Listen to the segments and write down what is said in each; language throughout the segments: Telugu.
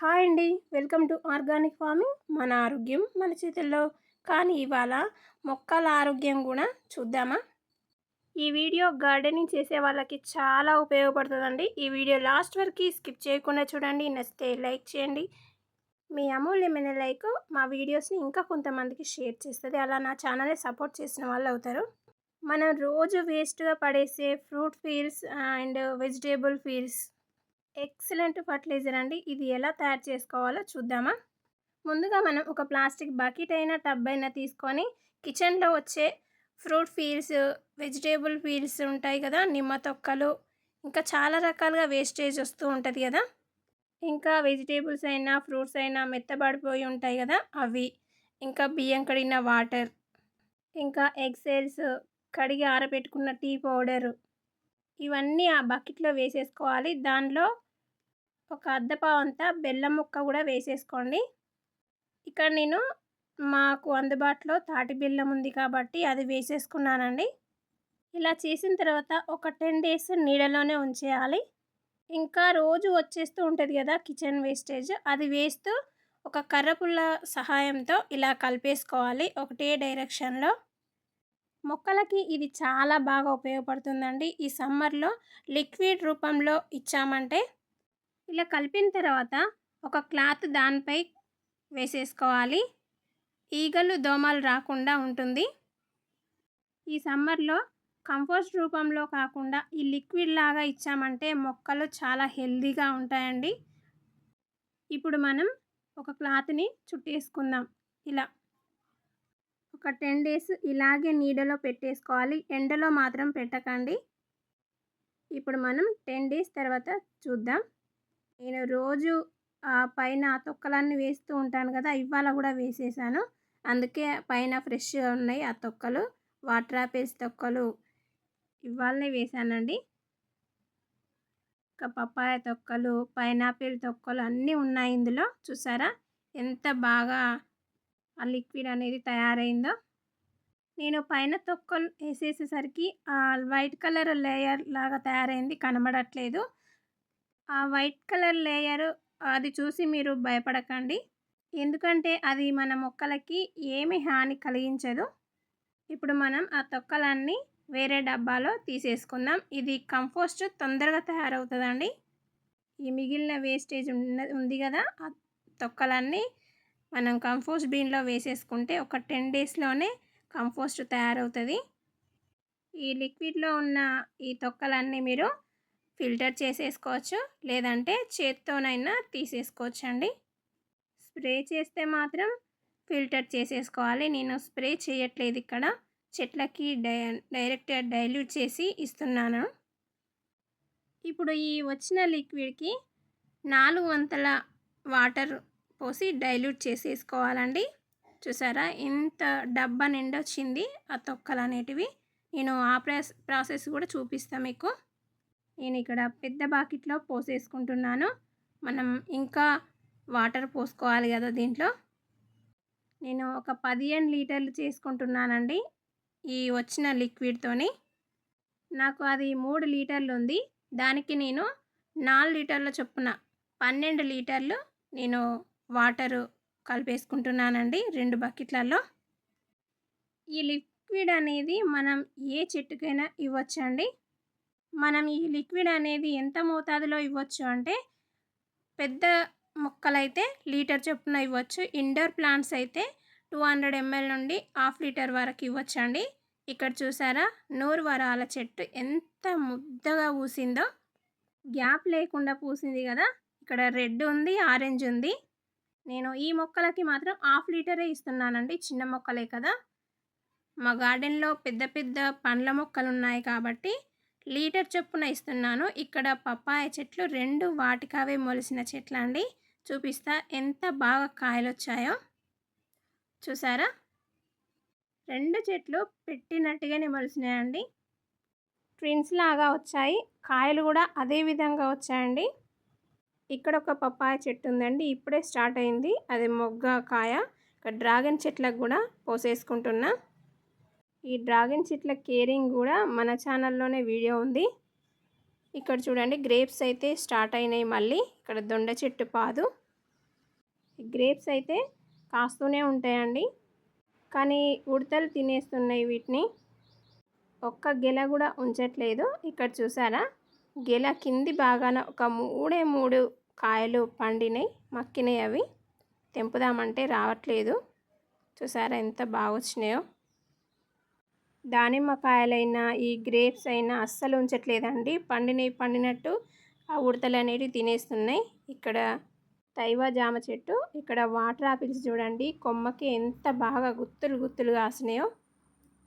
హాయ్ అండి. Welcome to organic farming. మన ఆరోగ్యం మన చేతుల్లో. కానీ ఇవాళ మొక్కల ఆరోగ్యం కూడా చూద్దామా? ఈ వీడియో గార్డెనింగ్ చేసే వాళ్ళకి చాలా ఉపయోగపడుతుందండి. ఈ వీడియో లాస్ట్ వరకు స్కిప్ చేయకుండా చూడండి. నచ్చితే లైక్ చేయండి. మీ అమూల్యమైన లైక్ మా వీడియోస్ని ఇంకా కొంతమందికి షేర్ చేస్తుంది. అలా నా ఛానల్ని సపోర్ట్ చేసిన వాళ్ళు అవుతారు. మనం రోజు వేస్ట్గా పడేసే fruit peels and vegetable peels excellent fertiliser అండి. ఇది ఎలా తయారు చేసుకోవాలో చూద్దామా? ముందుగా మనం ఒక ప్లాస్టిక్ బకెట్ అయినా టబ్ అయినా తీసుకొని కిచెన్లో వచ్చే ఫ్రూట్ పీల్స్, వెజిటేబుల్ పీల్స్ ఉంటాయి కదా, నిమ్మ తొక్కలు, ఇంకా చాలా రకాలుగా వేస్టేజ్ వస్తూ ఉంటుంది కదా, ఇంకా వెజిటేబుల్స్ అయినా ఫ్రూట్స్ అయినా మెత్తబడిపోయి ఉంటాయి కదా అవి, ఇంకా బియ్యం కడిగిన వాటర్, ఇంకా ఎగ్ సెల్స్, కడిగి ఆరబెట్టుకున్న టీ పౌడరు, ఇవన్నీ ఆ బకెట్లో వేసేసుకోవాలి. దానిలో ఒక అద్దపావు అంతా బెల్లం ముక్క కూడా వేసేసుకోండి. ఇక్కడ నేను మాకు అందుబాటులో తాటి బెల్లం ఉంది కాబట్టి అది వేసేసుకున్నానండి. ఇలా చేసిన తర్వాత ఒక 10 days నీడలోనే ఉంచేయాలి. ఇంకా రోజు వచ్చేస్తూ ఉంటుంది కదా కిచెన్ వేస్టేజ్, అది వేస్తూ ఒక కర్రపుల్ల సహాయంతో ఇలా కలిపేసుకోవాలి ఒకటే డైరెక్షన్లో. మొక్కలకి ఇది చాలా బాగా ఉపయోగపడుతుందండి. ఈ సమ్మర్లో లిక్విడ్ రూపంలో ఇచ్చామంటే ఇలా కలిపిన తర్వాత ఒక క్లాత్ దానిపై వేసేసుకోవాలి. ఈగలు దోమలు రాకుండా ఉంటుంది. ఈ సమ్మర్లో కంపోస్ట్ రూపంలో కాకుండా ఈ లిక్విడ్ లాగా ఇచ్చామంటే మొక్కలు చాలా హెల్తీగా ఉంటాయండి. ఇప్పుడు మనం ఒక క్లాత్ని చుట్టేసుకుందాం. ఇలా ఒక 10 days ఇలాగే నీడలో పెట్టేసుకోవాలి. ఎండలో మాత్రం పెట్టకండి. ఇప్పుడు మనం 10 days తర్వాత చూద్దాం. నేను రోజు పైన తొక్కలన్నీ వేస్తూ ఉంటాను కదా, ఇవాళ కూడా వేసేసాను. అందుకే పైన ఫ్రెష్గా ఉన్నాయి ఆ తొక్కలు. వాటర్ ఆపిల్స్ తొక్కలు ఇవాళనే వేసానండి. ఇంకా పప్పాయ తొక్కలు, పైనాపిల్ తొక్కలు అన్నీ ఉన్నాయి ఇందులో. చూసారా ఎంత బాగా ఆ లిక్విడ్ అనేది తయారైందో. నేను పైన తొక్కలు వేసేసేసరికి ఆ వైట్ కలర్ లేయర్ లాగా తయారైంది, కనబడట్లేదు. ఆ వైట్ కలర్ లేయర్ అది చూసి మీరు భయపడకండి, ఎందుకంటే అది మన మొక్కలకి ఏమి హాని కలిగించదు. ఇప్పుడు మనం ఆ తొక్కలన్నీ వేరే డబ్బాలో తీసేసుకుందాం. ఇది కంపోస్ట్ తొందరగా తయారవుతుందండి. ఈ మిగిలిన వేస్టేజ్ ఉంది కదా, ఆ తొక్కలన్నీ మనం కంపోస్ట్ బిన్లో వేసేసుకుంటే ఒక 10 daysలోనే కంపోస్ట్ తయారవుతుంది. ఈ లిక్విడ్లో ఉన్న ఈ తొక్కలన్నీ మీరు ఫిల్టర్ చేసేసుకోవచ్చు, లేదంటే చేత్తోనైనా తీసేసుకోవచ్చు అండి. స్ప్రే చేస్తే మాత్రం ఫిల్టర్ చేసేసుకోవాలి. నేను స్ప్రే చేయట్లేదు, ఇక్కడ చెట్లకి డైరెక్ట్గా డైల్యూట్ చేసి ఇస్తున్నాను. ఇప్పుడు ఈ వచ్చిన లిక్విడ్కి 4 వంతుల వాటర్ పోసి డైల్యూట్ చేసేసుకోవాలండి. చూసారా ఇంత డబ్బా నిండా వచ్చింది ఆ తొక్కలు అనేటివి. నేను ఆ ప్రాసెస్ కూడా చూపిస్తాను మీకు. నేను ఇక్కడ పెద్ద బాకెట్లో పోసేసుకుంటున్నాను. మనం ఇంకా వాటర్ పోసుకోవాలి కదా దీంట్లో. నేను ఒక 15 లీటర్లు చేసుకుంటున్నానండి ఈ వచ్చిన లిక్విడ్తోని. నాకు అది 3 లీటర్లు ఉంది. దానికి నేను 4 లీటర్ల చొప్పున 12 లీటర్లు నేను వాటరు కలిపేసుకుంటున్నానండి 2 బకెట్లలో. ఈ లిక్విడ్ అనేది మనం ఏ చెట్టుకైనా ఇవ్వచ్చండి. మనం ఈ లిక్విడ్ అనేది ఎంత మోతాదులో ఇవ్వచ్చు అంటే, పెద్ద మొక్కలైతే లీటర్ చొప్పున ఇవ్వచ్చు. ఇండోర్ ప్లాంట్స్ అయితే 200 ml నుండి 1/2 లీటర్ వరకు ఇవ్వచ్చండి. ఇక్కడ చూసారా నూరు వరాల చెట్టు ఎంత ముద్దగా పూసిందో, గ్యాప్ లేకుండా పూసింది కదా. ఇక్కడ రెడ్ ఉంది, ఆరెంజ్ ఉంది. నేను ఈ మొక్కలకి మాత్రం 1/2 లీటరే ఇస్తున్నానండి, చిన్న మొక్కలే కదా. మా గార్డెన్లో పెద్ద పెద్ద పండ్ల మొక్కలు ఉన్నాయి కాబట్టి లీటర్ చొప్పున ఇస్తున్నాను. ఇక్కడ పప్పాయ చెట్లు 2 వాటికవే మొలిసిన చెట్లు అండి. చూపిస్తా ఎంత బాగా కాయలు వచ్చాయో. చూసారా 2 చెట్లు పెట్టినట్టుగానే మొలిసినాయండి. ట్విన్స్ లాగా వచ్చాయి. కాయలు కూడా అదే విధంగా వచ్చాయండి. ఇక్కడ ఒక పప్పాయ చెట్టు ఉందండి, ఇప్పుడే స్టార్ట్ అయింది, అది మొగ్గ కాయ. ఇక్కడ డ్రాగన్ చెట్లకు కూడా పోసేసుకుంటున్నా. ఈ డ్రాగన్ చెట్ల కేరింగ్ కూడా మన ఛానల్లోనే వీడియో ఉంది. ఇక్కడ చూడండి గ్రేప్స్ అయితే స్టార్ట్ అయినాయి మళ్ళీ. ఇక్కడ దొండ చెట్టు పాదు, గ్రేప్స్ అయితే కాస్తూనే ఉంటాయండి, కానీ ఉడతలు తినేస్తున్నాయి వీటిని. ఒక్క గెల కూడా ఉంచట్లేదు. ఇక్కడ చూసారా, గెల కింది భాగాన ఒక మూడు కాయలు పండినాయి, మక్కినాయి. అవి తెంపుదామంటే రావట్లేదు. చూసారా ఎంత బాగా వచ్చినాయో. దానిమ్మ కాయలైనా ఈ గ్రేప్స్ అయినా అస్సలు ఉంచట్లేదండి, పండినట్టు ఆ ఉడతలు అనేవి తినేస్తున్నాయి. ఇక్కడ తైవా జామ చెట్టు, ఇక్కడ వాటర్ ఆపిల్స్ చూడండి, కొమ్మకి ఎంత బాగా గుత్తులు గుత్తులు కాసినాయో,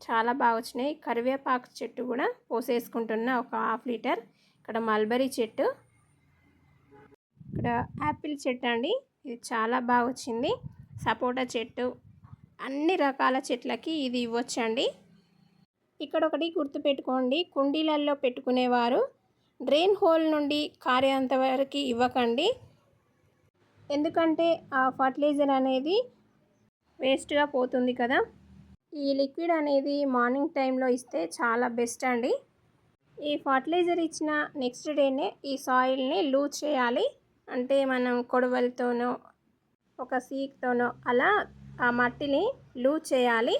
చాలా బాగా వచ్చినాయి. కరివేపాకు చెట్టు కూడా పోసేసుకుంటున్నా ఒక 1/2 లీటర్. ఇక్కడ మల్బరీ చెట్టు, ఇక్కడ యాపిల్ చెట్టు అండి, ఇది చాలా బాగా వచ్చింది. సపోటా చెట్టు, అన్ని రకాల చెట్లకి ఇది ఇవ్వచ్చండి. ఇక్కడ ఒకటి గుర్తుపెట్టుకోండి, కుండీలలో పెట్టుకునేవారు డ్రైన్ హోల్ నుండి కారేంత వరకు ఇవ్వకండి. ఎందుకంటే ఆ ఫర్టిలైజర్ అనేది వేస్ట్గా పోతుంది కదా. ఈ లిక్విడ్ అనేది మార్నింగ్ టైంలో ఇస్తే చాలా బెస్ట్ అండి. ఈ ఫర్టిలైజర్ ఇచ్చిన నెక్స్ట్ డేనే ఈ సాయిల్ని లూజ్ చేయాలి. అంటే మనం కొడవలితోనో ఒక సీక్తోనో అలా ఆ మట్టిని లూజ్ చేయాలి.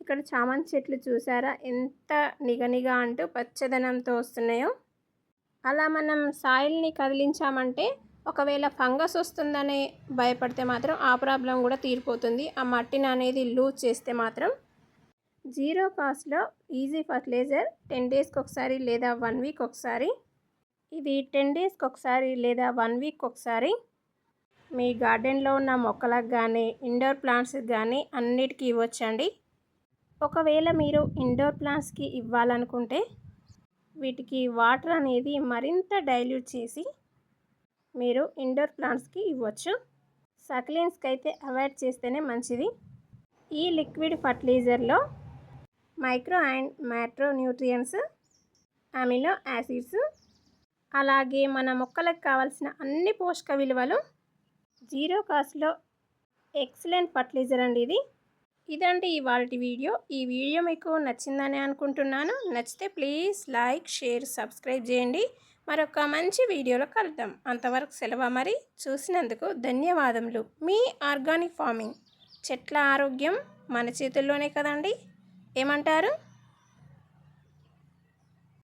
ఇక్కడ చామంతి చెట్లు చూసారా ఎంత నిగనిగా అంటూ పచ్చదనంతో వస్తున్నాయో. అలా మనం సాయిల్ని కదిలించామంటే ఒకవేళ ఫంగస్ వస్తుందని భయపడితే మాత్రం ఆ ప్రాబ్లం కూడా తీరిపోతుంది. ఆ మట్టిని అనేది లూజ్ చేస్తే మాత్రం. జీరో కాస్ట్లో ఈజీ ఫర్టిలైజర్ 10 డేస్కి ఒకసారి లేదా 1 వీక్ ఒకసారి. ఇది 10 డేస్కి ఒకసారి లేదా 1 వీక్ ఒకసారి మీ గార్డెన్లో ఉన్న మొక్కలకు కానీ ఇండోర్ ప్లాంట్స్కి కానీ అన్నిటికీ ఇవ్వచ్చండి. ఒకవేళ మీరు ఇండోర్ ప్లాంట్స్కి ఇవ్వాలనుకుంటే వీటికి వాటర్ అనేది మరింత డైల్యూట్ చేసి మీరు ఇండోర్ ప్లాంట్స్కి ఇవ్వచ్చు. సక్యులెంట్స్కి అయితే అవాయిడ్ చేస్తేనే మంచిది. ఈ లిక్విడ్ ఫర్టిలైజర్లో micro and macro nutrients, amino acids, అలాగే మన మొక్కలకు కావాల్సిన అన్ని పోషక విలువలు జీరో కాస్ట్లో ఎక్సలెంట్ ఫర్టిలైజర్ అండి ఇది. ఇదండి ఇవాల్టి వీడియో. ఈ వీడియో మీకు నచ్చిందని అనుకుంటున్నాను. నచ్చితే ప్లీజ్ లైక్, షేర్, సబ్స్క్రైబ్ చేయండి. మరొక మంచి వీడియోలో కలుద్దాం. అంతవరకు సెలవు. మరి చూసినందుకు ధన్యవాదములు. మీ ఆర్గానిక్ ఫార్మింగ్. చెట్ల ఆరోగ్యం మన చేతుల్లోనే కదండి, ఏమంటారు?